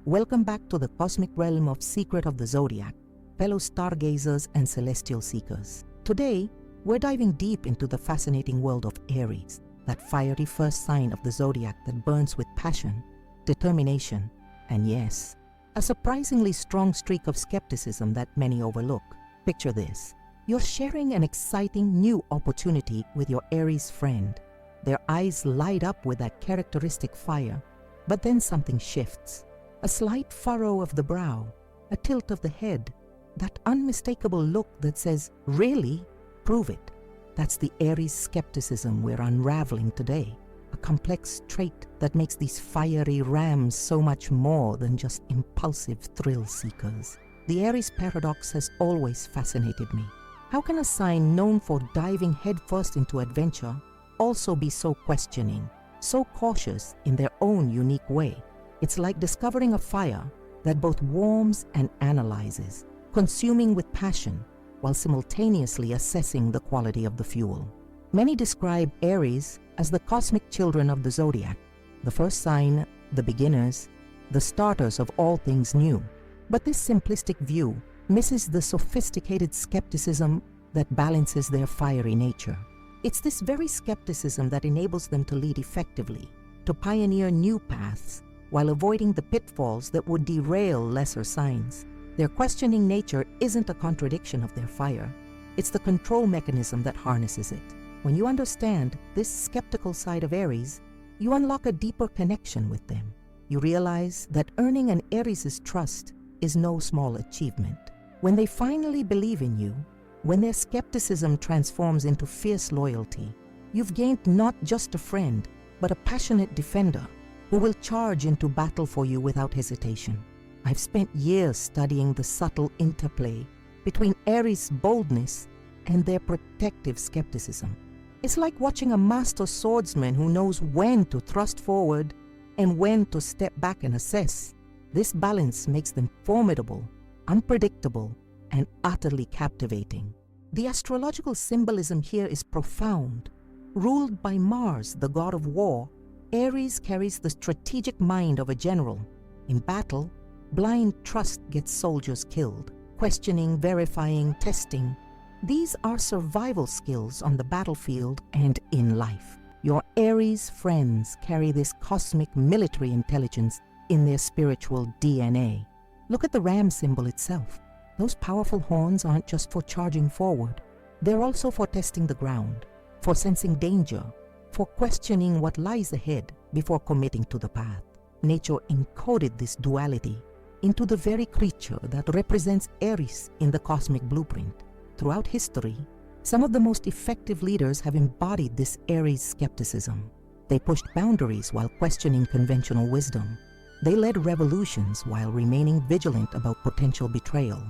Welcome back to the cosmic realm of Secret of the Zodiac, fellow stargazers and celestial seekers. Today, we're diving deep into the fascinating world of Aries, that fiery first sign of the zodiac that burns with passion, determination, and yes, a surprisingly strong streak of skepticism that many overlook. Picture this. You're sharing an exciting new opportunity with your Aries friend. Their eyes light up with that characteristic fire, but then something shifts. A slight furrow of the brow, a tilt of the head, that unmistakable look that says, "Really? Prove it." That's the Aries skepticism we're unraveling today, a complex trait that makes these fiery rams so much more than just impulsive thrill seekers. The Aries paradox has always fascinated me. How can a sign known for diving headfirst into adventure also be so questioning, so cautious in their own unique way? It's like discovering a fire that both warms and analyzes, consuming with passion while simultaneously assessing the quality of the fuel. Many describe Aries as the cosmic children of the zodiac, the first sign, the beginners, the starters of all things new. But this simplistic view misses the sophisticated skepticism that balances their fiery nature. It's this very skepticism that enables them to lead effectively, to pioneer new paths, while avoiding the pitfalls that would derail lesser signs. Their questioning nature isn't a contradiction of their fire. It's the control mechanism that harnesses it. When you understand this skeptical side of Aries, you unlock a deeper connection with them. You realize that earning an Aries' trust is no small achievement. When they finally believe in you, when their skepticism transforms into fierce loyalty, you've gained not just a friend, but a passionate defender who will charge into battle for you without hesitation. I've spent years studying the subtle interplay between Aries' boldness and their protective skepticism. It's like watching a master swordsman who knows when to thrust forward and when to step back and assess. This balance makes them formidable, unpredictable, and utterly captivating. The astrological symbolism here is profound. Ruled by Mars, the god of war, Aries carries the strategic mind of a general. In battle, blind trust gets soldiers killed. Questioning, verifying, testing. These are survival skills on the battlefield and in life. Your Aries friends carry this cosmic military intelligence in their spiritual DNA. Look at the ram symbol itself. Those powerful horns aren't just for charging forward. They're also for testing the ground, for sensing danger, for questioning what lies ahead before committing to the path. Nature encoded this duality into the very creature that represents Aries in the cosmic blueprint. Throughout history, some of the most effective leaders have embodied this Aries skepticism. They pushed boundaries while questioning conventional wisdom. They led revolutions while remaining vigilant about potential betrayal.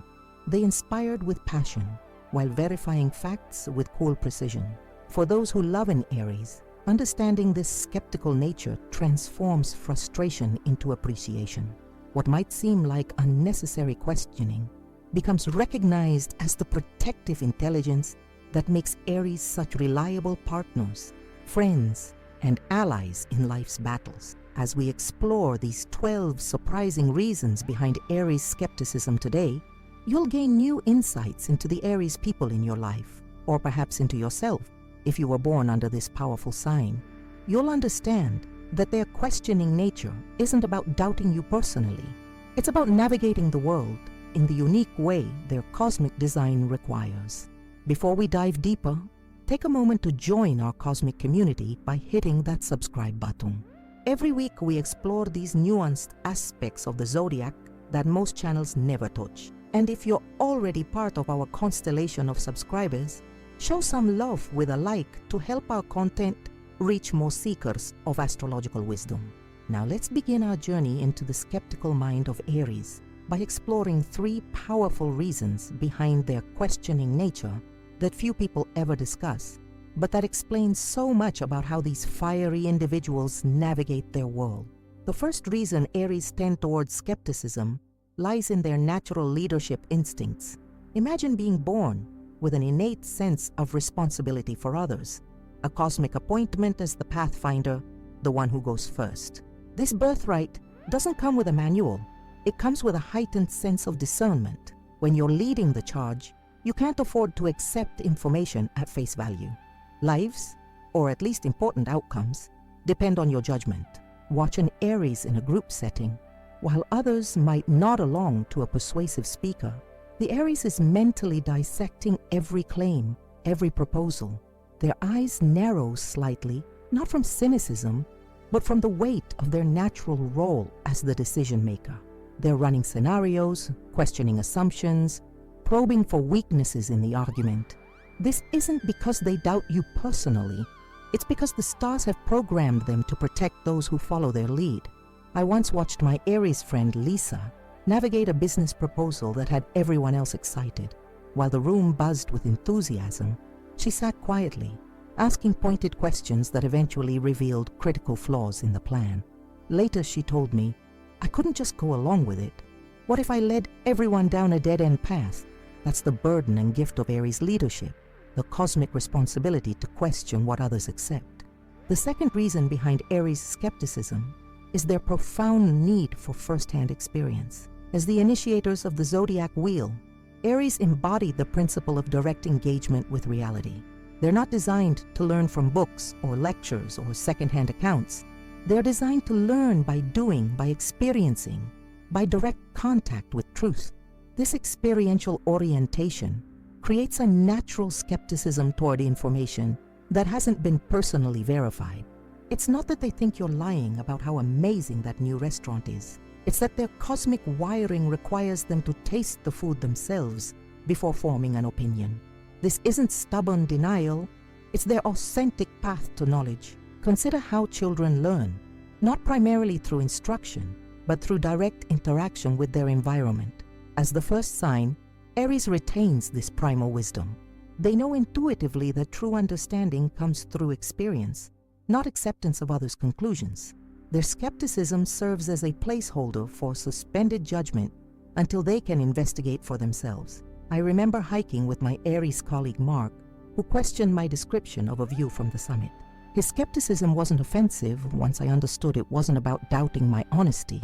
They inspired with passion while verifying facts with cool precision. For those who love an Aries, understanding this skeptical nature transforms frustration into appreciation. What might seem like unnecessary questioning becomes recognized as the protective intelligence that makes Aries such reliable partners, friends, and allies in life's battles. As we explore these 12 surprising reasons behind Aries skepticism today, you'll gain new insights into the Aries people in your life, or perhaps into yourself. If you were born under this powerful sign, you'll understand that their questioning nature isn't about doubting you personally. It's about navigating the world in the unique way their cosmic design requires. Before we dive deeper, take a moment to join our cosmic community by hitting that subscribe button. Every week we explore these nuanced aspects of the zodiac that most channels never touch. And if you're already part of our constellation of subscribers, show some love with a like to help our content reach more seekers of astrological wisdom. Now let's begin our journey into the skeptical mind of Aries by exploring 3 powerful reasons behind their questioning nature that few people ever discuss, but that explains so much about how these fiery individuals navigate their world. The first reason Aries tend towards skepticism lies in their natural leadership instincts. Imagine being born with an innate sense of responsibility for others, a cosmic appointment as the pathfinder, the one who goes first. This birthright doesn't come with a manual. It comes with a heightened sense of discernment. When you're leading the charge, you can't afford to accept information at face value. Lives, or at least important outcomes, depend on your judgment. Watch an Aries in a group setting. While others might nod along to a persuasive speaker, the Aries is mentally dissecting every claim, every proposal. Their eyes narrow slightly, not from cynicism, but from the weight of their natural role as the decision maker. They're running scenarios, questioning assumptions, probing for weaknesses in the argument. This isn't because they doubt you personally. It's because the stars have programmed them to protect those who follow their lead. I once watched my Aries friend Lisa navigate a business proposal that had everyone else excited. While the room buzzed with enthusiasm, she sat quietly, asking pointed questions that eventually revealed critical flaws in the plan. Later she told me, I couldn't just go along with it. What if I led everyone down a dead-end path? That's the burden and gift of Aries leadership, the cosmic responsibility to question what others accept. The second reason behind Aries skepticism is their profound need for first-hand experience. As the initiators of the zodiac wheel, Aries embody the principle of direct engagement with reality. They're not designed to learn from books or lectures or second-hand accounts. They're designed to learn by doing, by experiencing, by direct contact with truth. This experiential orientation creates a natural skepticism toward information that hasn't been personally verified. It's not that they think you're lying about how amazing that new restaurant is. It's that their cosmic wiring requires them to taste the food themselves before forming an opinion. This isn't stubborn denial, it's their authentic path to knowledge. Consider how children learn, not primarily through instruction, but through direct interaction with their environment. As the first sign, Aries retains this primal wisdom. They know intuitively that true understanding comes through experience, not acceptance of others' conclusions. Their skepticism serves as a placeholder for suspended judgment until they can investigate for themselves. I remember hiking with my Aries colleague Mark, who questioned my description of a view from the summit. His skepticism wasn't offensive once I understood it wasn't about doubting my honesty.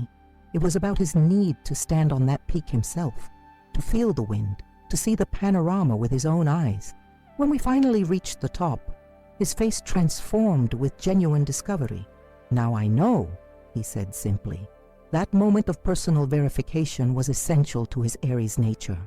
It was about his need to stand on that peak himself, to feel the wind, to see the panorama with his own eyes. When we finally reached the top, his face transformed with genuine discovery. Now I know, he said simply. That moment of personal verification was essential to his Aries nature.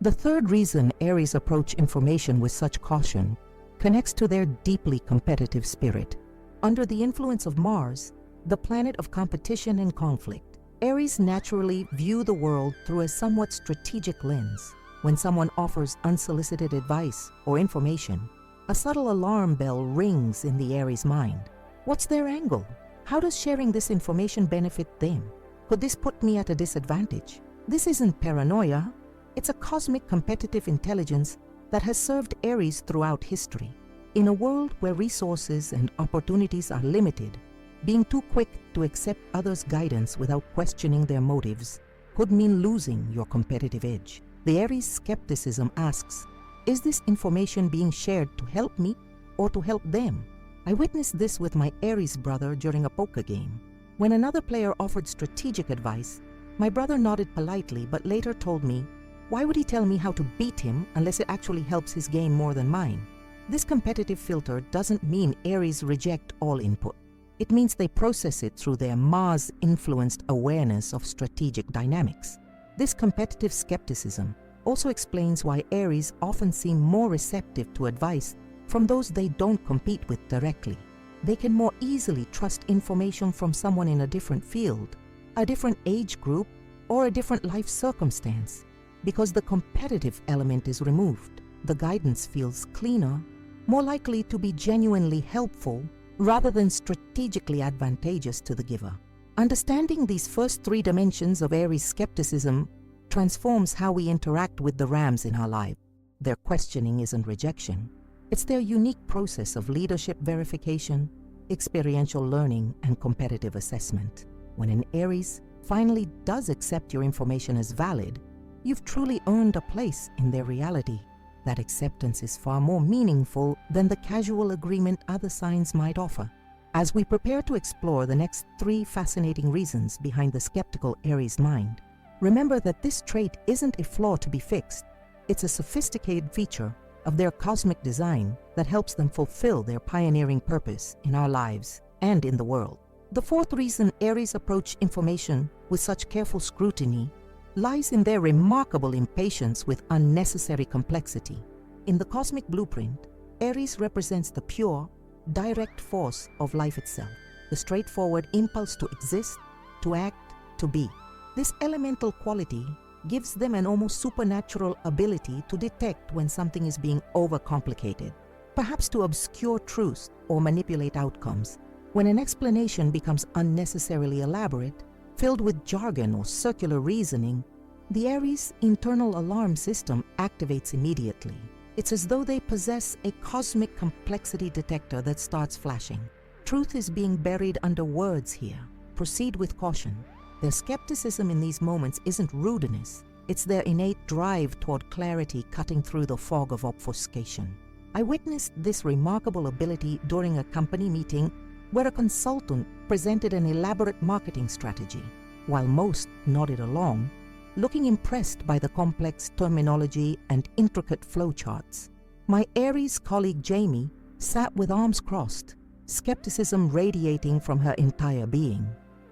The third reason Aries approach information with such caution connects to their deeply competitive spirit. Under the influence of Mars, the planet of competition and conflict, Aries naturally view the world through a somewhat strategic lens. When someone offers unsolicited advice or information, a subtle alarm bell rings in the Aries mind. What's their angle? How does sharing this information benefit them? Could this put me at a disadvantage? This isn't paranoia. It's a cosmic competitive intelligence that has served Aries throughout history. In a world where resources and opportunities are limited, being too quick to accept others' guidance without questioning their motives could mean losing your competitive edge. The Aries skepticism asks, is this information being shared to help me or to help them? I witnessed this with my Aries brother during a poker game. When another player offered strategic advice, my brother nodded politely but later told me, why would he tell me how to beat him unless it actually helps his game more than mine? This competitive filter doesn't mean Aries reject all input. It means they process it through their Mars-influenced awareness of strategic dynamics. This competitive skepticism also explains why Aries often seem more receptive to advice from those they don't compete with directly. They can more easily trust information from someone in a different field, a different age group, or a different life circumstance. Because the competitive element is removed, the guidance feels cleaner, more likely to be genuinely helpful rather than strategically advantageous to the giver. Understanding these first three dimensions of Aries skepticism transforms how we interact with the rams in our life. Their questioning isn't rejection. It's their unique process of leadership verification, experiential learning, and competitive assessment. When an Aries finally does accept your information as valid, you've truly earned a place in their reality. That acceptance is far more meaningful than the casual agreement other signs might offer. As we prepare to explore the next three fascinating reasons behind the skeptical Aries mind, Remember that this trait isn't a flaw to be fixed. It's a sophisticated feature of their cosmic design that helps them fulfill their pioneering purpose in our lives and in the world. The fourth reason Aries approach information with such careful scrutiny lies in their remarkable impatience with unnecessary complexity. In the cosmic blueprint, Aries represents the pure, direct force of life itself, the straightforward impulse to exist, to act, to be. This elemental quality gives them an almost supernatural ability to detect when something is being overcomplicated, perhaps to obscure truths or manipulate outcomes. When an explanation becomes unnecessarily elaborate, filled with jargon or circular reasoning, the Aries' internal alarm system activates immediately. It's as though they possess a cosmic complexity detector that starts flashing. Truth is being buried under words here. Proceed with caution. Their skepticism in these moments isn't rudeness. It's their innate drive toward clarity cutting through the fog of obfuscation. I witnessed this remarkable ability during a company meeting where a consultant presented an elaborate marketing strategy, while most nodded along, looking impressed by the complex terminology and intricate flowcharts. My Aries colleague Jamie sat with arms crossed, skepticism radiating from her entire being.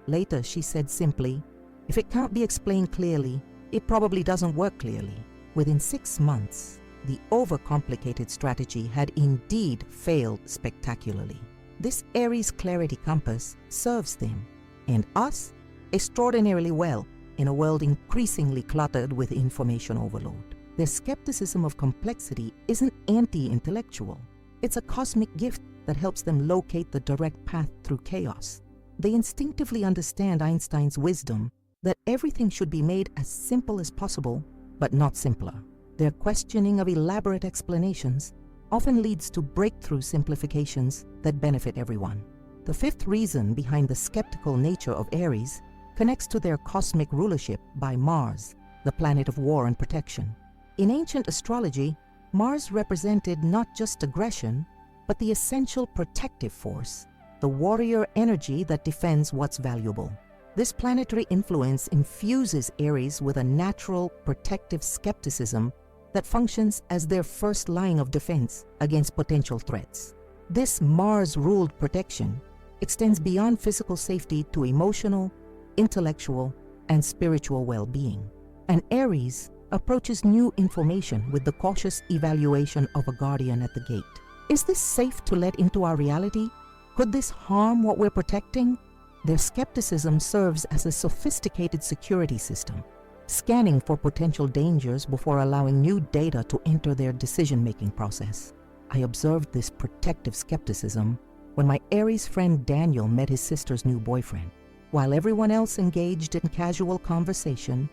Later, she said simply, "If it can't be explained clearly, it probably doesn't work clearly." Within 6 months, the overcomplicated strategy had indeed failed spectacularly. This Aries clarity compass serves them, and us, extraordinarily well in a world increasingly cluttered with information overload. Their skepticism of complexity isn't anti-intellectual. It's a cosmic gift that helps them locate the direct path through chaos. They instinctively understand Einstein's wisdom that everything should be made as simple as possible, but not simpler. Their questioning of elaborate explanations often leads to breakthrough simplifications that benefit everyone. The fifth reason behind the skeptical nature of Aries connects to their cosmic rulership by Mars, the planet of war and protection. In ancient astrology, Mars represented not just aggression, but the essential protective force, the warrior energy that defends what's valuable. This planetary influence infuses Aries with a natural protective skepticism that functions as their first line of defense against potential threats. This Mars-ruled protection extends beyond physical safety to emotional, intellectual, and spiritual well-being. And Aries approaches new information with the cautious evaluation of a guardian at the gate. Is this safe to let into our reality? Could this harm what we're protecting? Their skepticism serves as a sophisticated security system, scanning for potential dangers before allowing new data to enter their decision-making process. I observed this protective skepticism when my Aries friend Daniel met his sister's new boyfriend. While everyone else engaged in casual conversation,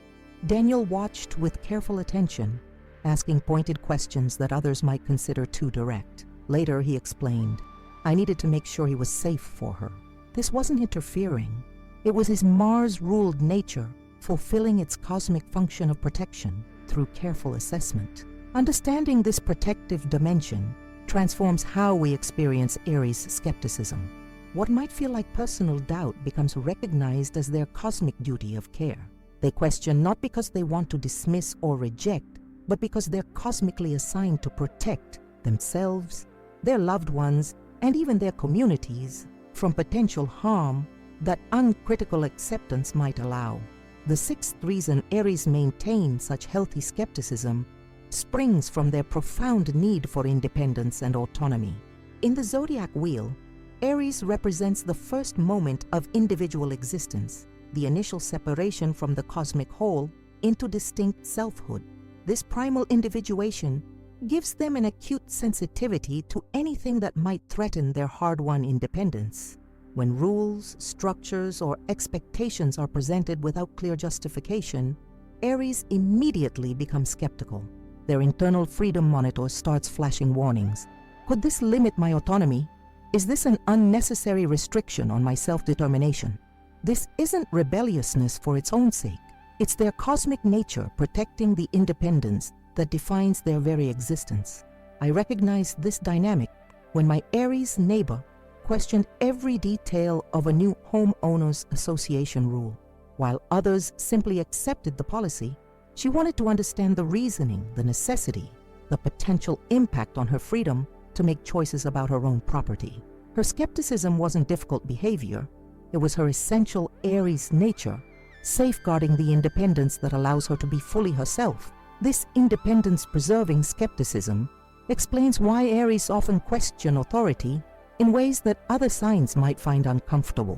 Daniel watched with careful attention, asking pointed questions that others might consider too direct. Later, he explained, "I needed to make sure he was safe for her." This wasn't interfering. It was his Mars-ruled nature fulfilling its cosmic function of protection through careful assessment. Understanding this protective dimension transforms how we experience Aries skepticism. What might feel like personal doubt becomes recognized as their cosmic duty of care. They question not because they want to dismiss or reject, but because they're cosmically assigned to protect themselves, their loved ones, and even their communities from potential harm that uncritical acceptance might allow. The sixth reason Aries maintain such healthy skepticism springs from their profound need for independence and autonomy. In the zodiac wheel, Aries represents the first moment of individual existence, the initial separation from the cosmic whole into distinct selfhood. This primal individuation gives them an acute sensitivity to anything that might threaten their hard-won independence. When rules, structures, or expectations are presented without clear justification, Aries immediately become skeptical. Their internal freedom monitor starts flashing warnings. Could this limit my autonomy? Is this an unnecessary restriction on my self-determination? This isn't rebelliousness for its own sake. It's their cosmic nature protecting the independence that defines their very existence. I recognized this dynamic when my Aries neighbor questioned every detail of a new homeowners association rule. While others simply accepted the policy, she wanted to understand the reasoning, the necessity, the potential impact on her freedom to make choices about her own property. Her skepticism wasn't difficult behavior, it was her essential Aries nature, safeguarding the independence that allows her to be fully herself. This independence-preserving skepticism explains why Aries often question authority in ways that other signs might find uncomfortable.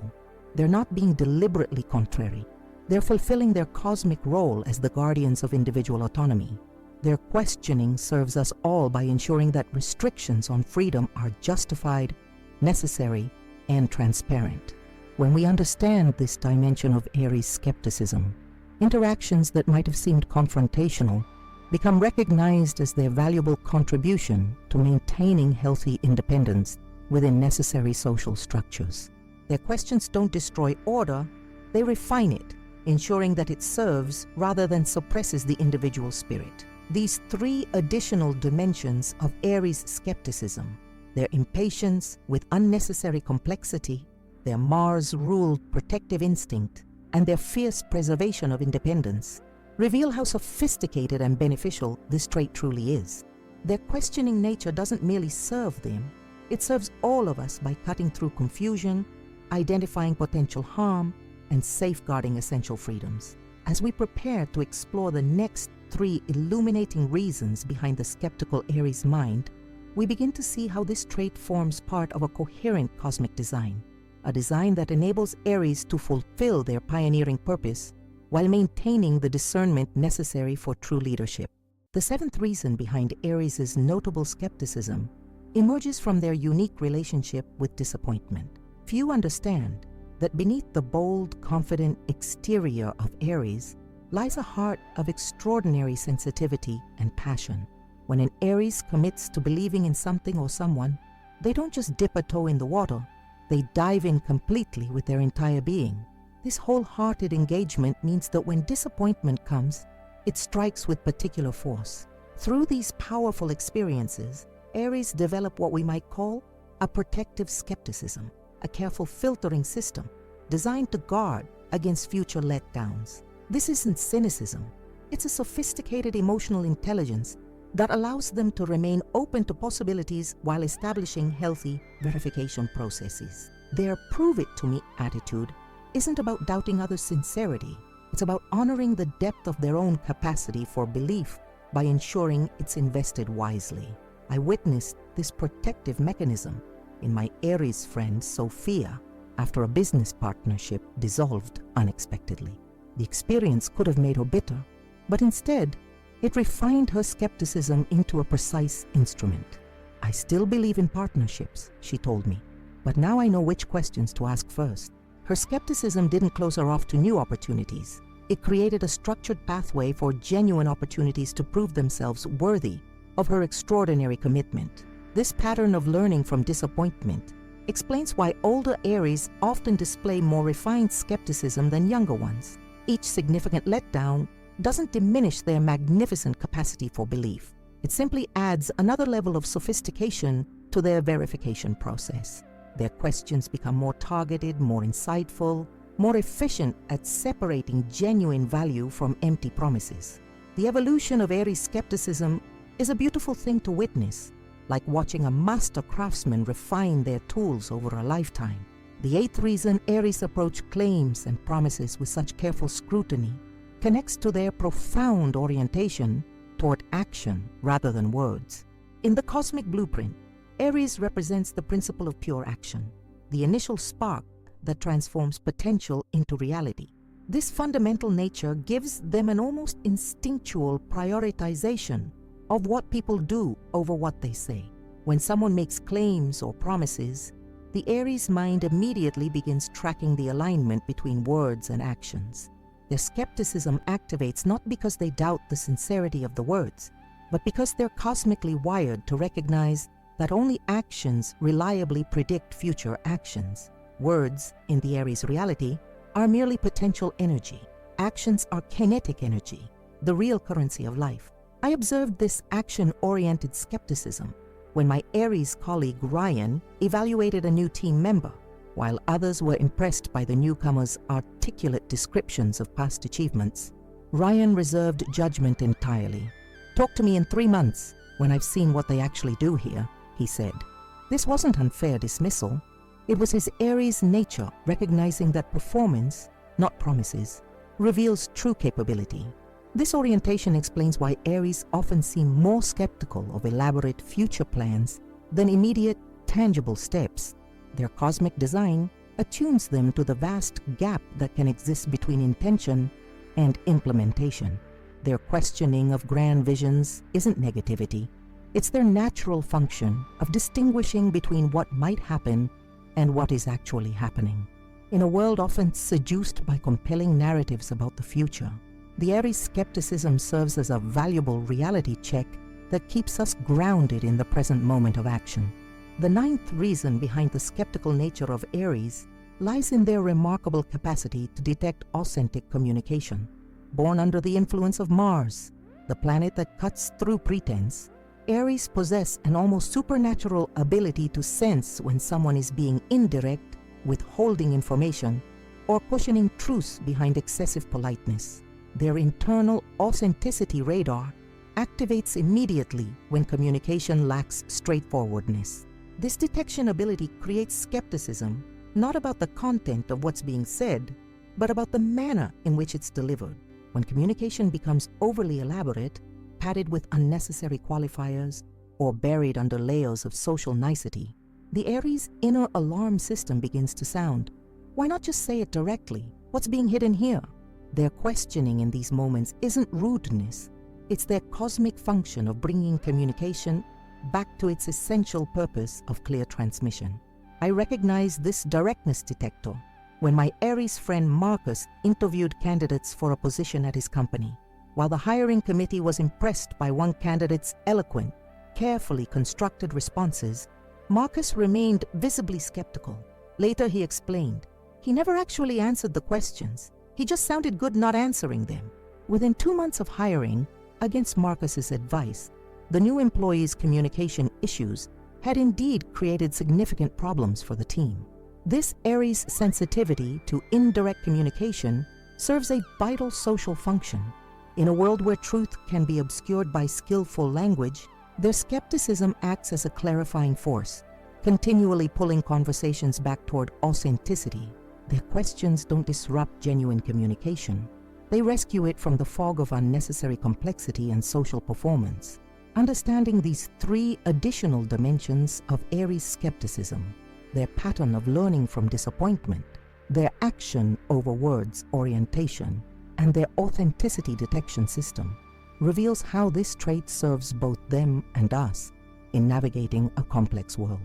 They're not being deliberately contrary. They're fulfilling their cosmic role as the guardians of individual autonomy. Their questioning serves us all by ensuring that restrictions on freedom are justified, necessary, and transparent. When we understand this dimension of Aries skepticism, interactions that might have seemed confrontational become recognized as their valuable contribution to maintaining healthy independence within necessary social structures. Their questions don't destroy order, they refine it, ensuring that it serves rather than suppresses the individual spirit. These three additional dimensions of Aries skepticism, their impatience with unnecessary complexity, their Mars-ruled protective instinct, and their fierce preservation of independence, reveal how sophisticated and beneficial this trait truly is. Their questioning nature doesn't merely serve them, it serves all of us by cutting through confusion, identifying potential harm, and safeguarding essential freedoms. As we prepare to explore the next three illuminating reasons behind the skeptical Aries mind, we begin to see how this trait forms part of a coherent cosmic design, a design that enables Aries to fulfill their pioneering purpose while maintaining the discernment necessary for true leadership. The seventh reason behind Aries' notable skepticism emerges from their unique relationship with disappointment. Few understand that beneath the bold, confident exterior of Aries lies a heart of extraordinary sensitivity and passion. When an Aries commits to believing in something or someone, they don't just dip a toe in the water, they dive in completely with their entire being. This wholehearted engagement means that when disappointment comes, it strikes with particular force. Through these powerful experiences, Aries develop what we might call a protective skepticism, a careful filtering system designed to guard against future letdowns. This isn't cynicism, it's a sophisticated emotional intelligence that allows them to remain open to possibilities while establishing healthy verification processes. Their prove it to me attitude isn't about doubting others' sincerity, it's about honoring the depth of their own capacity for belief by ensuring it's invested wisely. I witnessed this protective mechanism in my Aries friend Sophia after a business partnership dissolved unexpectedly. The experience could have made her bitter, but instead, it refined her skepticism into a precise instrument. I still believe in partnerships, she told me, but now I know which questions to ask first. Her skepticism didn't close her off to new opportunities. It created a structured pathway for genuine opportunities to prove themselves worthy of her extraordinary commitment. This pattern of learning from disappointment explains why older Aries often display more refined skepticism than younger ones. Each significant letdown doesn't diminish their magnificent capacity for belief. It simply adds another level of sophistication to their verification process. Their questions become more targeted, more insightful, more efficient at separating genuine value from empty promises. The evolution of Aries skepticism is a beautiful thing to witness, like watching a master craftsman refine their tools over a lifetime. The eighth reason Aries approach claims and promises with such careful scrutiny connects to their profound orientation toward action rather than words. In the cosmic blueprint, Aries represents the principle of pure action, the initial spark that transforms potential into reality. This fundamental nature gives them an almost instinctual prioritization of what people do over what they say. When someone makes claims or promises, the Aries mind immediately begins tracking the alignment between words and actions. Their skepticism activates not because they doubt the sincerity of the words, but because they're cosmically wired to recognize that only actions reliably predict future actions. Words, in the Aries reality, are merely potential energy. Actions are kinetic energy, the real currency of life. I observed this action-oriented skepticism when my Aries colleague Ryan evaluated a new team member. While others were impressed by the newcomer's articulate descriptions of past achievements, Ryan reserved judgment entirely. "Talk to me in 3 months, when I've seen what they actually do here," he said. This wasn't unfair dismissal. It was his Aries nature recognizing that performance, not promises, reveals true capability. This orientation explains why Aries often seem more skeptical of elaborate future plans than immediate, tangible steps. Their cosmic design attunes them to the vast gap that can exist between intention and implementation. Their questioning of grand visions isn't negativity. It's their natural function of distinguishing between what might happen and what is actually happening. In a world often seduced by compelling narratives about the future, the Aries skepticism serves as a valuable reality check that keeps us grounded in the present moment of action. The 9th reason behind the skeptical nature of Aries lies in their remarkable capacity to detect authentic communication. Born under the influence of Mars, the planet that cuts through pretense, Aries possess an almost supernatural ability to sense when someone is being indirect, withholding information, or cushioning truths behind excessive politeness. Their internal authenticity radar activates immediately when communication lacks straightforwardness. This detection ability creates skepticism, not about the content of what's being said, but about the manner in which it's delivered. When communication becomes overly elaborate, padded with unnecessary qualifiers, or buried under layers of social nicety, the Aries' inner alarm system begins to sound. Why not just say it directly? What's being hidden here? Their questioning in these moments isn't rudeness. It's their cosmic function of bringing communication back to its essential purpose of clear transmission. I recognize this directness detector when my Aries friend Marcus interviewed candidates for a position at his company. While the hiring committee was impressed by one candidate's eloquent, carefully constructed responses, Marcus remained visibly skeptical. Later he explained, he never actually answered the questions. He just sounded good not answering them. Within 2 months of hiring, against Marcus's advice, the new employee's communication issues had indeed created significant problems for the team. This Aries' sensitivity to indirect communication serves a vital social function. In a world where truth can be obscured by skillful language, their skepticism acts as a clarifying force, continually pulling conversations back toward authenticity. Their questions don't disrupt genuine communication. They rescue it from the fog of unnecessary complexity and social performance. Understanding these 3 additional dimensions of Aries skepticism, their pattern of learning from disappointment, their action over words orientation, and their authenticity detection system, reveals how this trait serves both them and us in navigating a complex world.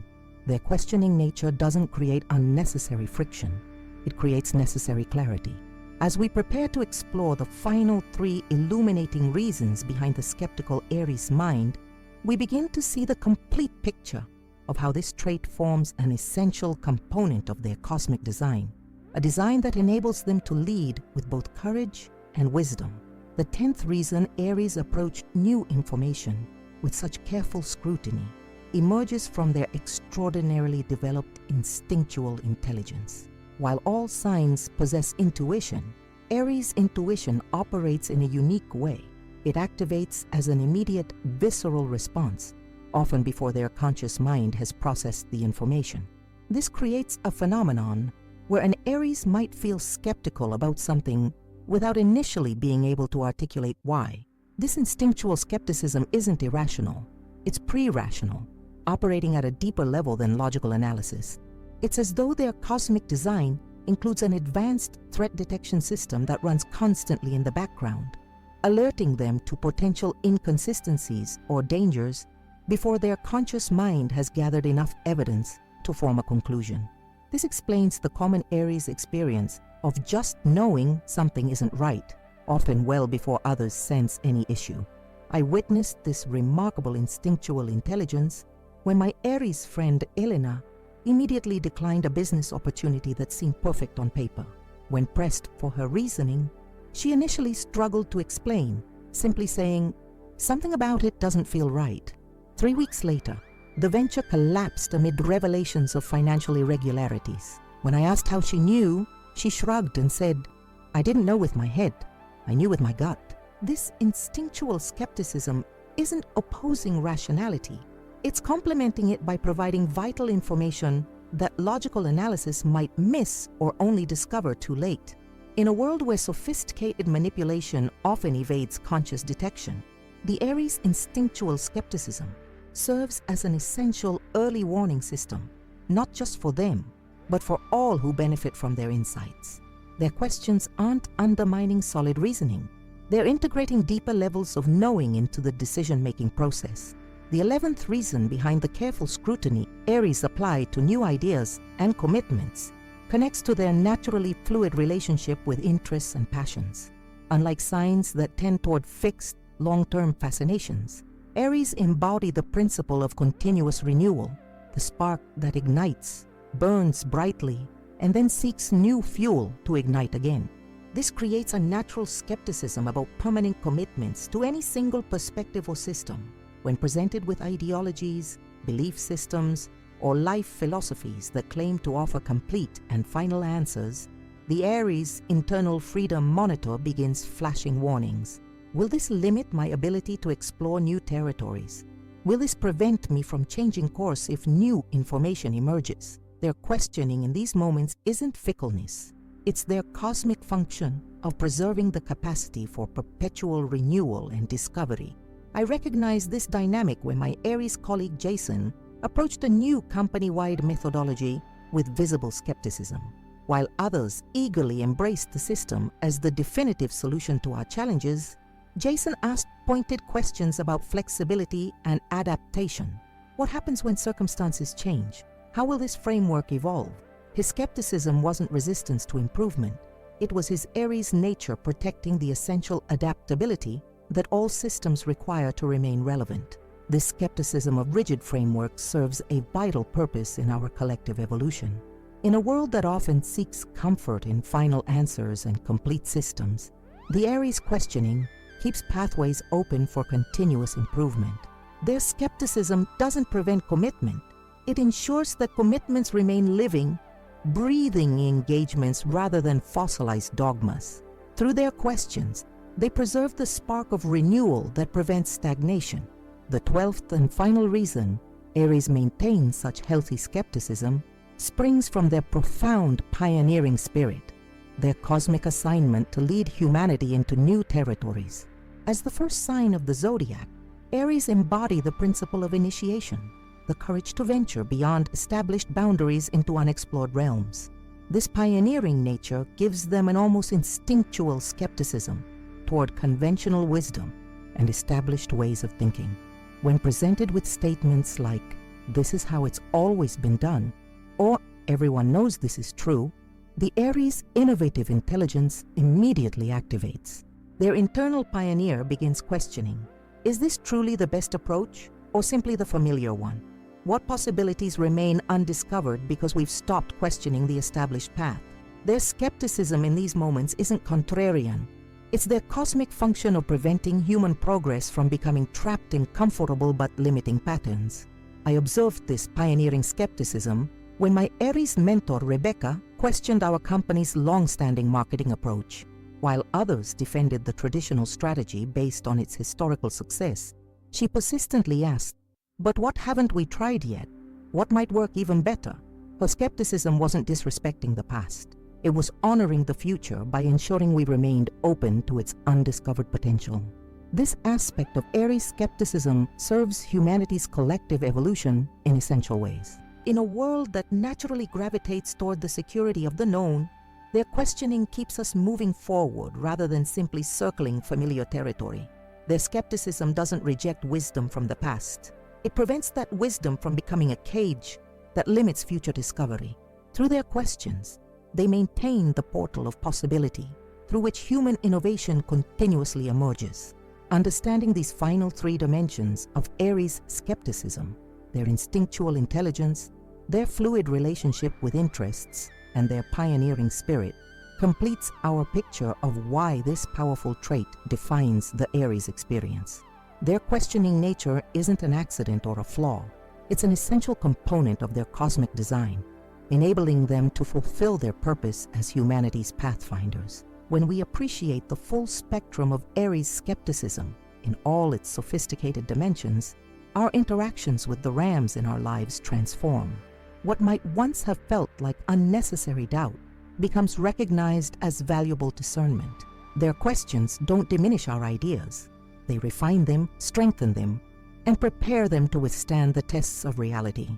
Their questioning nature doesn't create unnecessary friction. It creates necessary clarity. As we prepare to explore the final 3 illuminating reasons behind the skeptical Aries mind, we begin to see the complete picture of how this trait forms an essential component of their cosmic design, a design that enables them to lead with both courage and wisdom. The 10th reason Aries approach new information with such careful scrutiny emerges from their extraordinarily developed instinctual intelligence. While all signs possess intuition, Aries' intuition operates in a unique way. It activates as an immediate visceral response, often before their conscious mind has processed the information. This creates a phenomenon where an Aries might feel skeptical about something without initially being able to articulate why. This instinctual skepticism isn't irrational. It's pre-rational, operating at a deeper level than logical analysis. It's as though their cosmic design includes an advanced threat detection system that runs constantly in the background, alerting them to potential inconsistencies or dangers before their conscious mind has gathered enough evidence to form a conclusion. This explains the common Aries experience of just knowing something isn't right, often well before others sense any issue. I witnessed this remarkable instinctual intelligence when my Aries friend Elena immediately declined a business opportunity that seemed perfect on paper. When pressed for her reasoning, she initially struggled to explain, simply saying, "Something about it doesn't feel right." 3 weeks later, the venture collapsed amid revelations of financial irregularities. When I asked how she knew, she shrugged and said, "I didn't know with my head, I knew with my gut." This instinctual skepticism isn't opposing rationality. It's complementing it by providing vital information that logical analysis might miss or only discover too late. In a world where sophisticated manipulation often evades conscious detection, the Aries' instinctual skepticism serves as an essential early warning system, not just for them, but for all who benefit from their insights. Their questions aren't undermining solid reasoning. They're integrating deeper levels of knowing into the decision-making process. The 11th reason behind the careful scrutiny Aries apply to new ideas and commitments connects to their naturally fluid relationship with interests and passions. Unlike signs that tend toward fixed, long-term fascinations, Aries embody the principle of continuous renewal, the spark that ignites, burns brightly, and then seeks new fuel to ignite again. This creates a natural skepticism about permanent commitments to any single perspective or system. When presented with ideologies, belief systems, or life philosophies that claim to offer complete and final answers, the Aries' internal freedom monitor begins flashing warnings. Will this limit my ability to explore new territories? Will this prevent me from changing course if new information emerges? Their questioning in these moments isn't fickleness. It's their cosmic function of preserving the capacity for perpetual renewal and discovery. I recognized this dynamic when my Aries colleague Jason approached a new company-wide methodology with visible skepticism. While others eagerly embraced the system as the definitive solution to our challenges, Jason asked pointed questions about flexibility and adaptation. What happens when circumstances change? How will this framework evolve? His skepticism wasn't resistance to improvement. It was his Aries nature protecting the essential adaptability that all systems require to remain relevant. This skepticism of rigid frameworks serves a vital purpose in our collective evolution. In a world that often seeks comfort in final answers and complete systems, the Aries questioning keeps pathways open for continuous improvement. Their skepticism doesn't prevent commitment. It ensures that commitments remain living, breathing engagements rather than fossilized dogmas. Through their questions, they preserve the spark of renewal that prevents stagnation. The 12th and final reason Aries maintains such healthy skepticism springs from their profound pioneering spirit, their cosmic assignment to lead humanity into new territories. As the first sign of the zodiac, Aries embody the principle of initiation, the courage to venture beyond established boundaries into unexplored realms. This pioneering nature gives them an almost instinctual skepticism toward conventional wisdom and established ways of thinking. When presented with statements like, "This is how it's always been done," or "Everyone knows this is true," the Aries' innovative intelligence immediately activates. Their internal pioneer begins questioning, is this truly the best approach or simply the familiar one? What possibilities remain undiscovered because we've stopped questioning the established path? Their skepticism in these moments isn't contrarian. It's their cosmic function of preventing human progress from becoming trapped in comfortable but limiting patterns. I observed this pioneering skepticism when my Aries mentor Rebecca questioned our company's long-standing marketing approach. While others defended the traditional strategy based on its historical success, she persistently asked, "But what haven't we tried yet? What might work even better?" Her skepticism wasn't disrespecting the past. It was honoring the future by ensuring we remained open to its undiscovered potential. This aspect of Aries skepticism serves humanity's collective evolution in essential ways. In a world that naturally gravitates toward the security of the known, their questioning keeps us moving forward rather than simply circling familiar territory. Their skepticism doesn't reject wisdom from the past. It prevents that wisdom from becoming a cage that limits future discovery. Through their questions, they maintain the portal of possibility through which human innovation continuously emerges. Understanding these final three dimensions of Aries skepticism, their instinctual intelligence, their fluid relationship with interests, and their pioneering spirit, completes our picture of why this powerful trait defines the Aries experience. Their questioning nature isn't an accident or a flaw. It's an essential component of their cosmic design. enabling them to fulfill their purpose as humanity's pathfinders. When we appreciate the full spectrum of Aries skepticism in all its sophisticated dimensions, our interactions with the rams in our lives transform. What might once have felt like unnecessary doubt becomes recognized as valuable discernment. Their questions don't diminish our ideas. They refine them, strengthen them, and prepare them to withstand the tests of reality.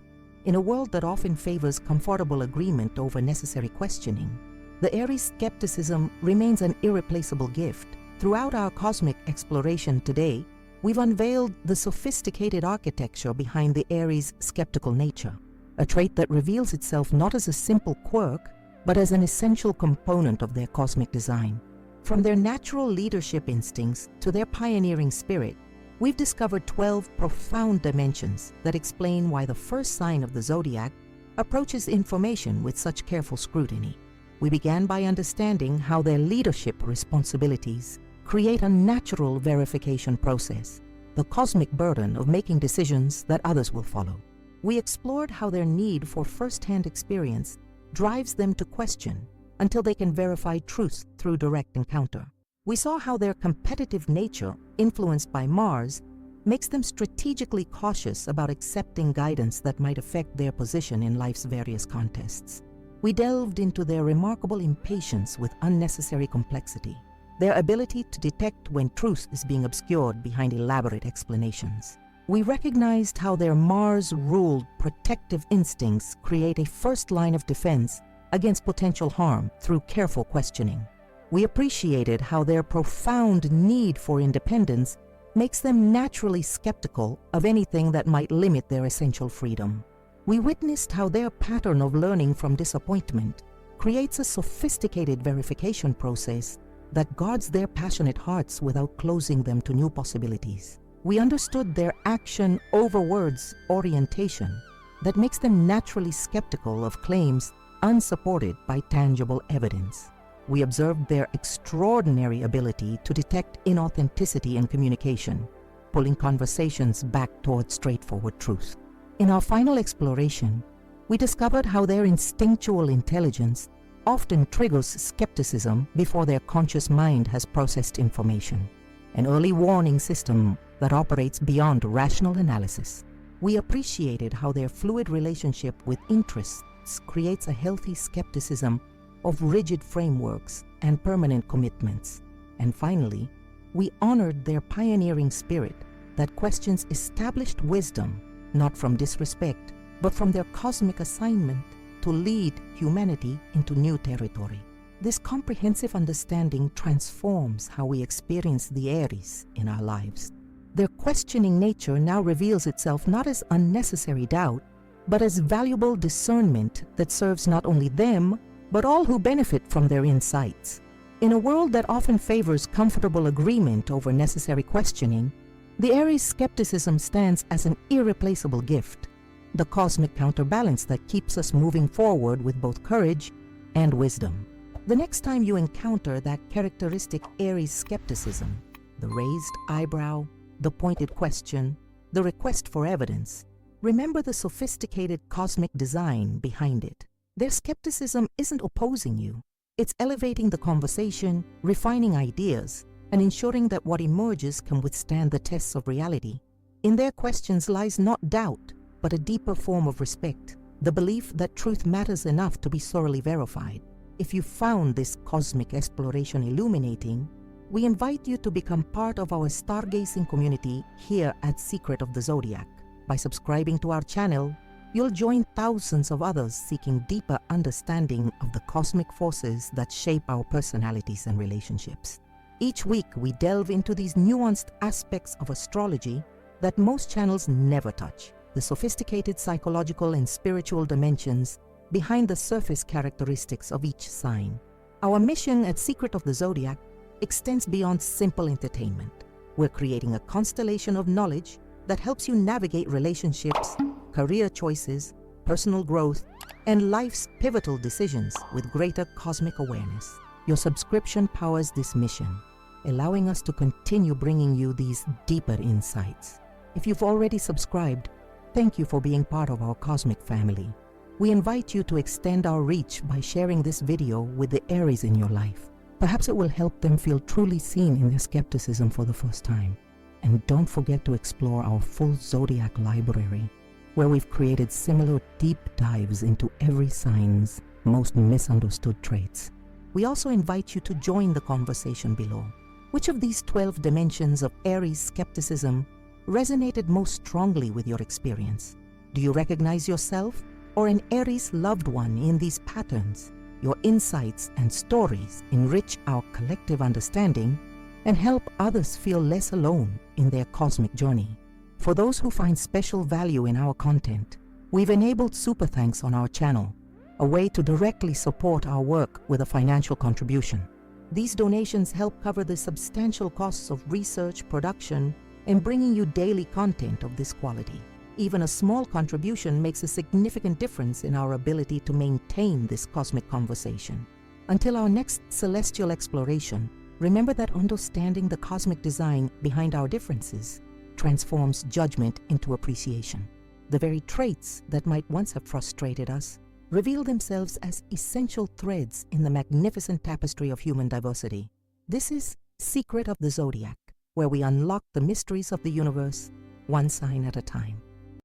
In a world that often favors comfortable agreement over necessary questioning, the Aries skepticism remains an irreplaceable gift. Throughout our cosmic exploration today, we've unveiled the sophisticated architecture behind the Aries' skeptical nature, a trait that reveals itself not as a simple quirk, but as an essential component of their cosmic design. From their natural leadership instincts to their pioneering spirit, we've discovered 12 profound dimensions that explain why the first sign of the zodiac approaches information with such careful scrutiny. We began by understanding how their leadership responsibilities create a natural verification process, the cosmic burden of making decisions that others will follow. We explored how their need for first-hand experience drives them to question until they can verify truth through direct encounter. We saw how their competitive nature, influenced by Mars, makes them strategically cautious about accepting guidance that might affect their position in life's various contests. We delved into their remarkable impatience with unnecessary complexity, their ability to detect when truth is being obscured behind elaborate explanations. We recognized how their Mars-ruled protective instincts create a first line of defense against potential harm through careful questioning. We appreciated how their profound need for independence makes them naturally skeptical of anything that might limit their essential freedom. We witnessed how their pattern of learning from disappointment creates a sophisticated verification process that guards their passionate hearts without closing them to new possibilities. We understood their action over words orientation that makes them naturally skeptical of claims unsupported by tangible evidence. We observed their extraordinary ability to detect inauthenticity in communication, pulling conversations back toward straightforward truth. In our final exploration, we discovered how their instinctual intelligence often triggers skepticism before their conscious mind has processed information, an early warning system that operates beyond rational analysis. We appreciated how their fluid relationship with interests creates a healthy skepticism of rigid frameworks and permanent commitments. And finally, we honored their pioneering spirit that questions established wisdom not from disrespect, but from their cosmic assignment to lead humanity into new territory. This comprehensive understanding transforms how we experience the Aries in our lives. Their questioning nature now reveals itself not as unnecessary doubt, but as valuable discernment that serves not only them, but all who benefit from their insights. In a world that often favors comfortable agreement over necessary questioning, the Aries skepticism stands as an irreplaceable gift, the cosmic counterbalance that keeps us moving forward with both courage and wisdom. The next time you encounter that characteristic Aries skepticism, the raised eyebrow, the pointed question, the request for evidence, remember the sophisticated cosmic design behind it. Their skepticism isn't opposing you. It's elevating the conversation, refining ideas, and ensuring that what emerges can withstand the tests of reality. In their questions lies not doubt, but a deeper form of respect, the belief that truth matters enough to be thoroughly verified. If you found this cosmic exploration illuminating, we invite you to become part of our stargazing community here at Secret of the Zodiac. By subscribing to our channel, you'll join thousands of others seeking deeper understanding of the cosmic forces that shape our personalities and relationships. Each week, we delve into these nuanced aspects of astrology that most channels never touch, the sophisticated psychological and spiritual dimensions behind the surface characteristics of each sign. Our mission at Secret of the Zodiac extends beyond simple entertainment. We're creating a constellation of knowledge that helps you navigate relationships, career choices, personal growth, and life's pivotal decisions with greater cosmic awareness. Your subscription powers this mission, allowing us to continue bringing you these deeper insights. If you've already subscribed, thank you for being part of our cosmic family. We invite you to extend our reach by sharing this video with the Aries in your life. Perhaps it will help them feel truly seen in their skepticism for the first time. And don't forget to explore our full zodiac library, where we've created similar deep dives into every sign's most misunderstood traits. We also invite you to join the conversation below. Which of these 12 dimensions of Aries skepticism resonated most strongly with your experience? Do you recognize yourself or an Aries loved one in these patterns? Your insights and stories enrich our collective understanding and help others feel less alone in their cosmic journey. For those who find special value in our content, we've enabled Super Thanks on our channel, a way to directly support our work with a financial contribution. These donations help cover the substantial costs of research, production, and bringing you daily content of this quality. Even a small contribution makes a significant difference in our ability to maintain this cosmic conversation. Until our next celestial exploration, remember that understanding the cosmic design behind our differences transforms judgment into appreciation. The very traits that might once have frustrated us reveal themselves as essential threads in the magnificent tapestry of human diversity. This is Secret of the Zodiac, where we unlock the mysteries of the universe, one sign at a time.